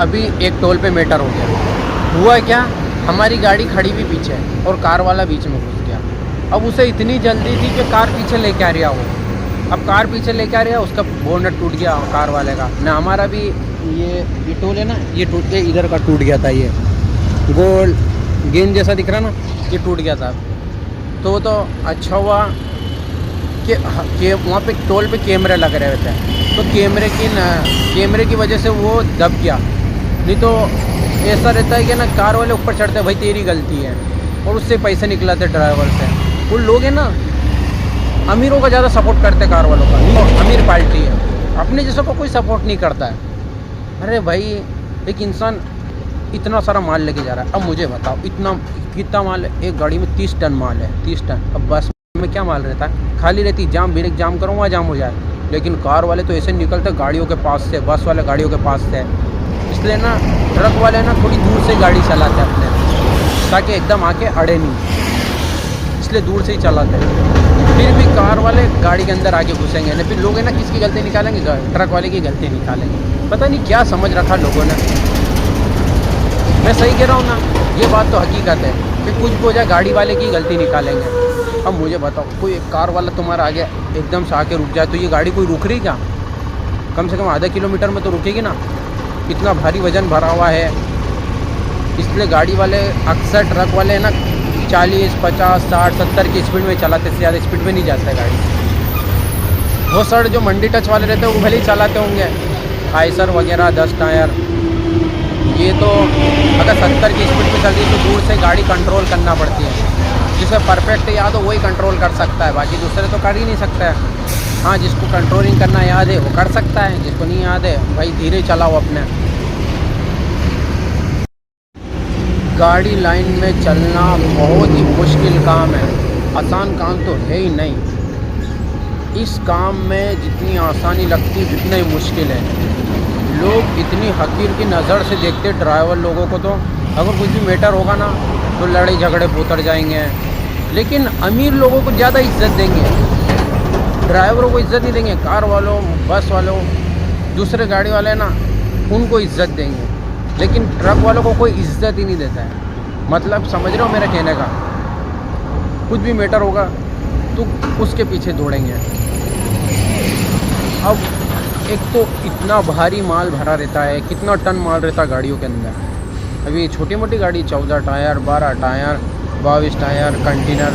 अभी एक टोल पे मेटर हो गया। हुआ क्या, हमारी गाड़ी खड़ी भी पीछे है और कार वाला बीच में घुस गया। अब उसे इतनी जल्दी थी कि कार पीछे लेके आ रहा वो। अब कार पीछे लेके आ रहा, उसका बोनट टूट गया कार वाले का ना, हमारा भी ये टोल है ना, ये टूट के इधर का टूट गया था। ये गोल गेंद जैसा दिख रहा ना, ये टूट गया था। तो अच्छा हुआ कि वहाँ पे टोल पे कैमरे लग रहे थे, तो कैमरे की वजह से वो दब गया। नहीं तो ऐसा रहता है कि ना, कार वाले ऊपर चढ़ते हैं, भाई तेरी गलती है, और उससे पैसे निकलाते ड्राइवर से। वो लोग हैं ना, अमीरों का ज़्यादा सपोर्ट करते कार वालों का, तो अमीर पार्टी है, अपने जैसों को कोई सपोर्ट नहीं करता है। अरे भाई, एक इंसान इतना सारा माल लेके जा रहा है। अब मुझे बताओ, इतना कितना माल है? एक गाड़ी में 30 टन माल है, 30 टन। अब बस में क्या माल रहता है? खाली रहती, जाम ब्रेक जाम करो वहाँ जाम हो जाए। लेकिन कार वाले तो ऐसे निकलते गाड़ियों के पास से, बस वाले गाड़ियों के पास से। इसलिए ना ट्रक वाले ना थोड़ी दूर से गाड़ी चलाते हैं अपने, ताकि एकदम आके अड़े नहीं, इसलिए दूर से ही चलाते हैं। फिर भी कार वाले गाड़ी के अंदर आके घुसेंगे नहीं, फिर लोग है ना किसकी गलती निकालेंगे? ट्रक वाले की गलती निकालेंगे। पता नहीं क्या समझ रखा लोगों ने। मैं सही कह रहा हूँ ना, ये बात तो हकीकत है कि कुछ भी हो जाए गाड़ी वाले की गलती निकालेंगे। अब मुझे बताओ, कोई एक कार वाला तुम्हारा आगे एकदम से आके रुक जाए, तो ये गाड़ी कोई रुक रही क्या? कम से कम आधा किलोमीटर में तो रुकेगी ना, इतना भारी वजन भरा हुआ है। इसलिए गाड़ी वाले अक्सर, ट्रक वाले ना 40, 50, 60, 70 की स्पीड में चलाते, से ज़्यादा स्पीड में नहीं जाता है गाड़ी। वो सर जो मंडी टच वाले रहते हैं वो भले ही चलाते होंगे, आयसर वगैरह 10 टायर। ये तो अगर 70 की स्पीड में चल रही है तो दूर से गाड़ी कंट्रोल करना पड़ती है। जिसे परफेक्ट याद हो वही कंट्रोल कर सकता है, बाकी दूसरे तो कर ही नहीं सकता है। हाँ, जिसको कंट्रोलिंग करना याद है वो कर सकता है, जिसको नहीं याद है भाई धीरे चलाओ अपने। गाड़ी लाइन में चलना बहुत ही मुश्किल काम है, आसान काम तो है ही नहीं। इस काम में जितनी आसानी लगती है जितना ही मुश्किल है। लोग इतनी हकीर की नज़र से देखते ड्राइवर लोगों को, तो अगर कुछ भी मैटर होगा ना तो लड़ाई झगड़े उतर जाएंगे। लेकिन अमीर लोगों को ज़्यादा इज्जत देंगे, ड्राइवरों को इज्जत नहीं देंगे। कार वालों, बस वालों, दूसरे गाड़ी वाले ना, उनको इज्जत देंगे। लेकिन ट्रक वालों को कोई इज्जत ही नहीं देता है। मतलब समझ रहे हो मेरा कहने का? कुछ भी मैटर होगा तो उसके पीछे दौड़ेंगे। अब एक तो इतना भारी माल भरा रहता है, कितना टन माल रहता है गाड़ियों के अंदर। अभी छोटी मोटी गाड़ी 14 टायर, 12 टायर, 22 टायर, कंटेनर।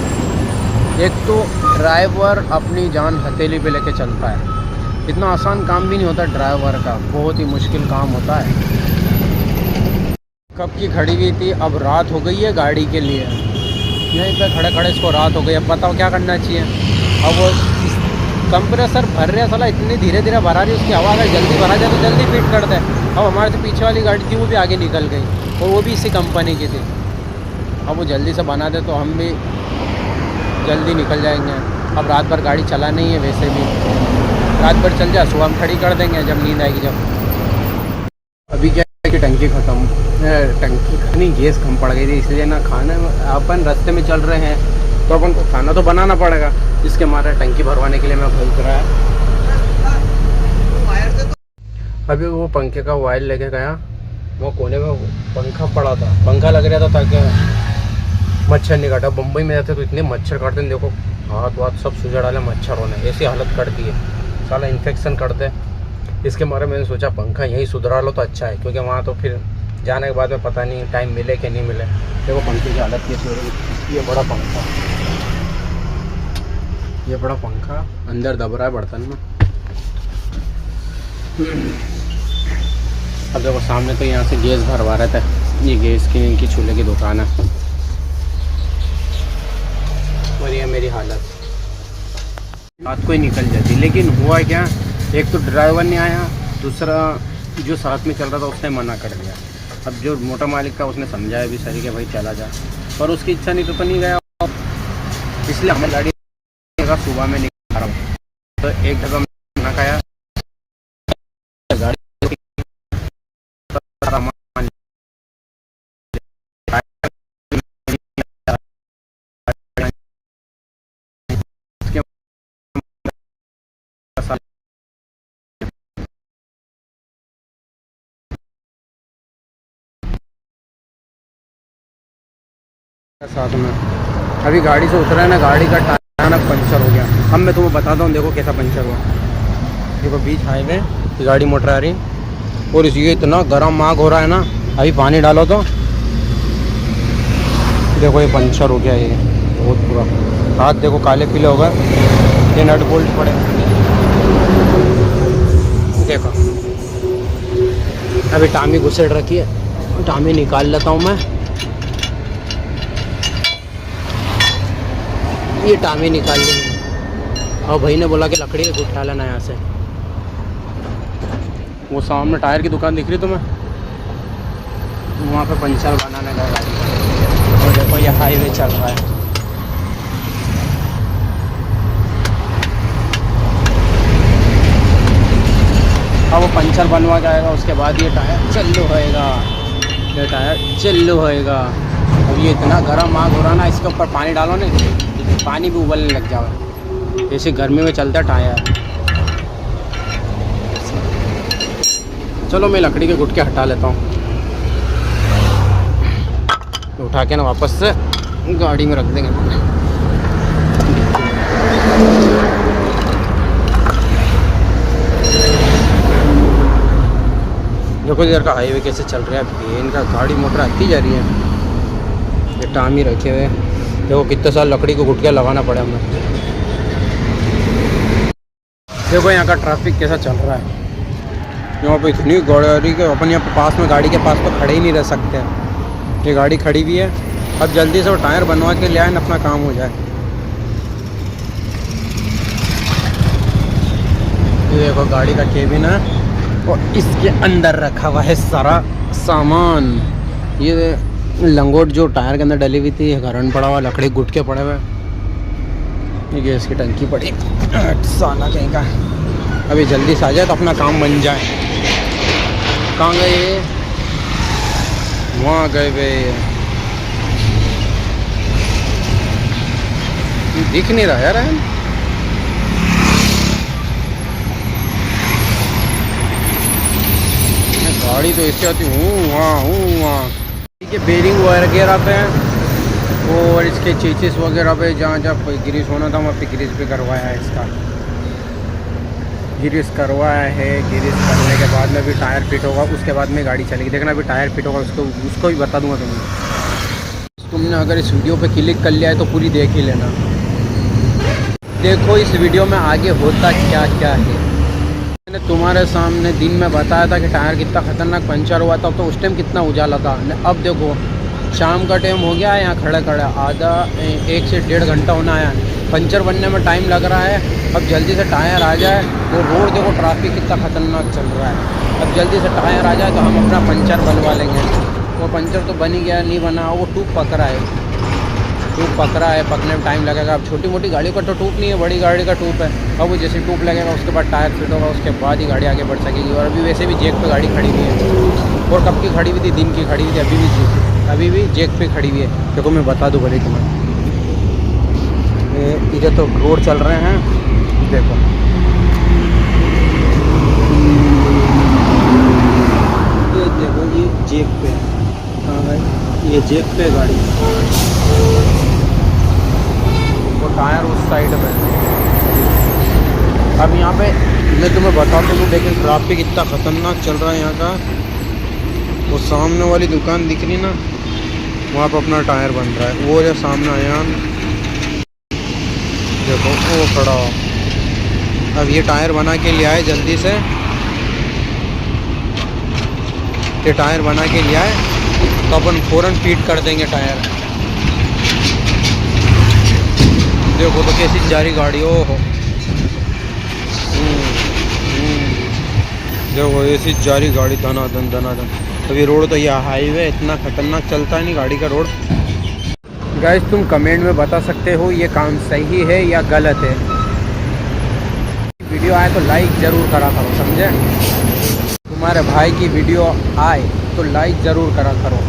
एक तो ड्राइवर अपनी जान हथेली पे लेके चलता है। इतना आसान काम भी नहीं होता ड्राइवर का, बहुत ही मुश्किल काम होता है। कब की खड़ी हुई थी, अब रात हो गई है गाड़ी के लिए। यहीं पे खड़े खड़े इसको रात हो गई। अब बताओ क्या करना चाहिए? अब वो कंप्रेसर भर रहा साला, इतनी धीरे धीरे भरा रही, उसकी हवा अगर जल्दी भरा जाए तो जल्दी फिट कर दे। अब हमारे से पीछे वाली गाड़ी थी वो भी आगे निकल गई, और वो भी इसी कंपनी की थी। अब वो जल्दी से बना दे तो हम भी जल्दी निकल जाएंगे। अब रात भर गाड़ी चलानी ही है, वैसे भी रात भर चल जाए, सुबह हम खड़ी कर देंगे जब नींद आएगी जब। अभी क्या है कि टंकी नहीं, गैस कम पड़ गई थी, इसलिए ना खाना, अपन रास्ते में चल रहे हैं तो अपन को खाना तो बनाना पड़ेगा। इसके मारे टंकी भरवाने के लिए मैं भूल रहा है। अभी वो पंखे का वायर लेके गया, वो कोने में पंखा पड़ा था, पंखा लग रहा था ताकि मच्छर नहीं काटा। बम्बई में रहते तो इतने मच्छर काटते हैं, देखो हाथ वाथ सब सुजड़ वाले मच्छरों ने ऐसी हालत कर दी है, साला इन्फेक्शन करते। इसके मारे मैंने सोचा पंखा यहीं सुधरा लो तो अच्छा है, क्योंकि वहाँ तो फिर जाने के बाद में पता नहीं टाइम मिले कि नहीं मिले। देखो पंखे की हालत कैसी हो रही। ये बड़ा पंखा अंदर दब रहा है बर्तन में। अब देखो सामने तो यहाँ से गैस भरवा रहे थे, ये गैस की इनकी चूल्हे की दुकान है, और ये मेरी हालत रात को ही निकल जाती। लेकिन हुआ क्या, एक तो ड्राइवर नहीं आया, दूसरा जो साथ में चल रहा था उसने मना कर दिया। अब जो मोटा मालिक था उसने समझाया भी सही कि भाई चला जा, पर उसकी इच्छा नहीं तो नहीं गया। इसलिए हमें गाड़ी सुबह में निकल रहा हूँ, तो एक जगह खाना खाया, गाड़ी साथ में अभी गाड़ी से उतरा है ना, गाड़ी का टायर अचानक पंचर हो गया। अब मैं तुम्हें बताता हूँ, देखो कैसा पंचर हुआ। देखो बीच हाईवे गाड़ी मोटर आ रही और ये इतना गर्म आग हो रहा है ना, अभी पानी डालो तो देखो ये पंचर हो गया। ये बहुत पूरा हाथ देखो काले पीले हो गए, ये नट बोल्ट पड़े। देखो अभी टामी घुसेड़ रखी है, टामी निकाल लेता हूँ मैं। ये टामी निकाल ली और भाई ने बोला कि लकड़ी का गुठा लेना यहाँ से। वो सामने टायर की दुकान दिख रही तुम्हें, वहाँ पे पंचर बनाने का गाड़ी। और देखो ये हाईवे चल रहा है। अब वो पंचर बनवा जाएगा, उसके बाद ये टायर चालू होएगा। ये टायर चालू होएगा। अब ये इतना गर्म आग हो रहा ना, इसके ऊपर पानी डालो नहीं, पानी भी उबलने लग जाओ। जैसे गर्मी में चलता है टायर। चलो मैं लकड़ी के गुटके हटा लेता हूँ, उठा के ना वापस से गाड़ी में रख देंगे। देखो इधर का हाईवे कैसे चल रहा है, भेन का गाड़ी मोटर आती जा रही है। ये टामी रखे हुए, देखो कितने साल लकड़ी को गुटकिया लगाना पड़ा हमें। देखो यहाँ का ट्रैफिक कैसा चल रहा है, यहाँ पे इतनी गाड़ी के अपन यहाँ पे पास में गाड़ी के पास तो खड़े ही नहीं रह सकते। ये गाड़ी खड़ी भी है, अब जल्दी से वो टायर बनवा के ले आए ना, अपना काम हो जाए। ये देखो गाड़ी का केबिन है और इसके अंदर रखा हुआ है सारा सामान। ये लंगोट जो टायर के अंदर डली हुई थी, घरन पड़ा हुआ, लकड़ी गुटके पड़े हुए, ये गैस की टंकी पड़ी साला कहीं का। अभी जल्दी से आ जाए तो अपना काम बन जाए। कहाँ गए? वहाँ गए वे, दिख नहीं रहा यार। गाड़ी तो इससे आती हूँ वहाँ के बेरिंग वगैरह पे और इसके चेचिस वगैरह पे जहाँ जहाँ ग्रीस होना था वहाँ पे ग्रीस भी करवाया है। इसका ग्रीस करवाया है। ग्रीस करने के बाद में भी टायर फिट होगा, उसके बाद में गाड़ी चलेगी। देखना अभी टायर फिट होगा, उसको भी बता दूंगा तुमने अगर इस वीडियो पे क्लिक कर लिया है तो पूरी देख ही लेना। देखो इस वीडियो में आगे होता क्या क्या है। मैंने तुम्हारे सामने दिन में बताया था कि टायर कितना ख़तरनाक पंचर हुआ था, तो उस टाइम कितना उजाला था। अब देखो शाम का टाइम हो गया है, यहाँ खड़ा खड़ा आधा 1 से 1.5 घंटा होना आया। पंचर बनने में टाइम लग रहा है। अब जल्दी से टायर आ जाए। वो रोड देखो ट्रैफिक कितना ख़तरनाक चल रहा है। अब जल्दी से टायर आ जाए तो हम अपना पंचर बनवा लेंगे। वो पंचर तो बन ही गया, नहीं बना वो ट्यूब पकड़ा है। ट्यूब पकड़ा है, पकने में टाइम लगेगा। अब छोटी मोटी गाड़ियों का तो ट्यूब नहीं है, बड़ी गाड़ी का ट्यूब है। अब वो जैसे ट्यूब लगेगा उसके बाद टायर फिट होगा, उसके बाद ही गाड़ी आगे बढ़ सकेगी। और अभी वैसे भी जेक पे गाड़ी खड़ी हुई है, और कब की खड़ी हुई थी? दिन की खड़ी हुई थी। अभी भी जेक पे खड़ी हुई है। देखो मैं बता दूँ भले तुम्हें, इधर तो रोड चल रहे हैं। देखो ये जेक पे, हाँ भाई ये जेक पे गाड़ी, वो टायर उस साइड में। अब यहाँ पे मैं तुम्हें बताता हूँ, लेकिन ट्रैफिक इतना ख़तरनाक चल रहा है यहाँ का। वो सामने वाली दुकान दिख रही ना, वहाँ पर अपना टायर बन रहा है। वो जो सामने आया देखो वो खड़ा हो। अब ये टायर बना के ले आए जल्दी से, ये टायर बना के ले आए तो अपन फ़ौरन फीट कर देंगे टायर। देखो तो कैसी जा रही गाड़ी, ओ हो देखो ऐसी जा रही गाड़ी धनाधन धनाधन। अभी रोड तो यह हाईवे इतना ख़तरनाक चलता है नहीं गाड़ी का रोड। गाइस तुम कमेंट में बता सकते हो ये काम सही है या गलत है। वीडियो आए तो लाइक ज़रूर करा करो, समझे? तुम्हारे भाई की वीडियो आए तो लाइक ज़रूर करा करो।